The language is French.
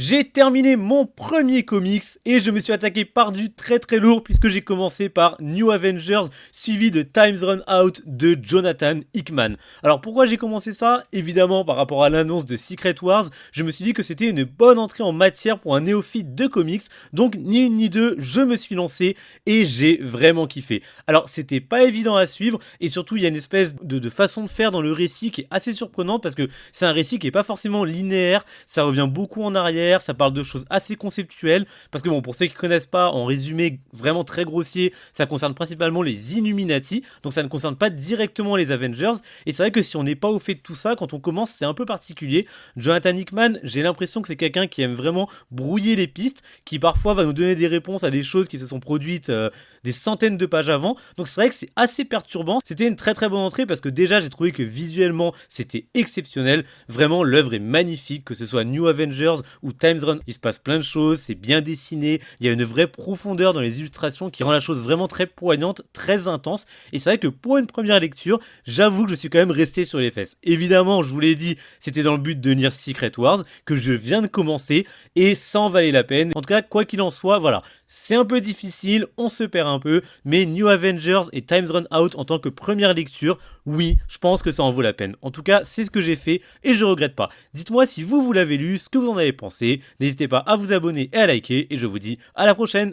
J'ai terminé mon premier comics et je me suis attaqué par du très très lourd puisque j'ai commencé par New Avengers suivi de Times Run Out de Jonathan Hickman. Alors pourquoi j'ai commencé ça? Évidemment par rapport à l'annonce de Secret Wars, je me suis dit que c'était une bonne entrée en matière pour un néophyte de comics, donc ni une ni deux, je me suis lancé et j'ai vraiment kiffé. Alors c'était pas évident à suivre et surtout il y a une espèce de façon de faire dans le récit qui est assez surprenante parce que c'est un récit qui est pas forcément linéaire, ça revient beaucoup en arrière, ça parle de choses assez conceptuelles, parce que bon, pour ceux qui connaissent pas, en résumé vraiment très grossier, ça concerne principalement les Illuminati, donc ça ne concerne pas directement les Avengers, et c'est vrai que si on n'est pas au fait de tout ça, quand on commence, c'est un peu particulier. Jonathan Hickman, j'ai l'impression que c'est quelqu'un qui aime vraiment brouiller les pistes, qui parfois va nous donner des réponses à des choses qui se sont produites des centaines de pages avant, donc c'est vrai que c'est assez perturbant. C'était une très très bonne entrée, parce que déjà j'ai trouvé que visuellement c'était exceptionnel, vraiment l'œuvre est magnifique, que ce soit New Avengers ou Times Run, il se passe plein de choses, c'est bien dessiné, il y a une vraie profondeur dans les illustrations qui rend la chose vraiment très poignante, très intense, et c'est vrai que pour une première lecture, j'avoue que je suis quand même resté sur les fesses. Évidemment, je vous l'ai dit, c'était dans le but de lire Secret Wars, que je viens de commencer, et ça en valait la peine. En tout cas, quoi qu'il en soit, voilà, c'est un peu difficile, on se perd un peu, mais New Avengers et Times Run Out en tant que première lecture, oui, je pense que ça en vaut la peine. En tout cas, c'est ce que j'ai fait, et je regrette pas. Dites-moi si vous l'avez lu, ce que vous en avez pensé, n'hésitez pas à vous abonner et à liker, et je vous dis à la prochaine.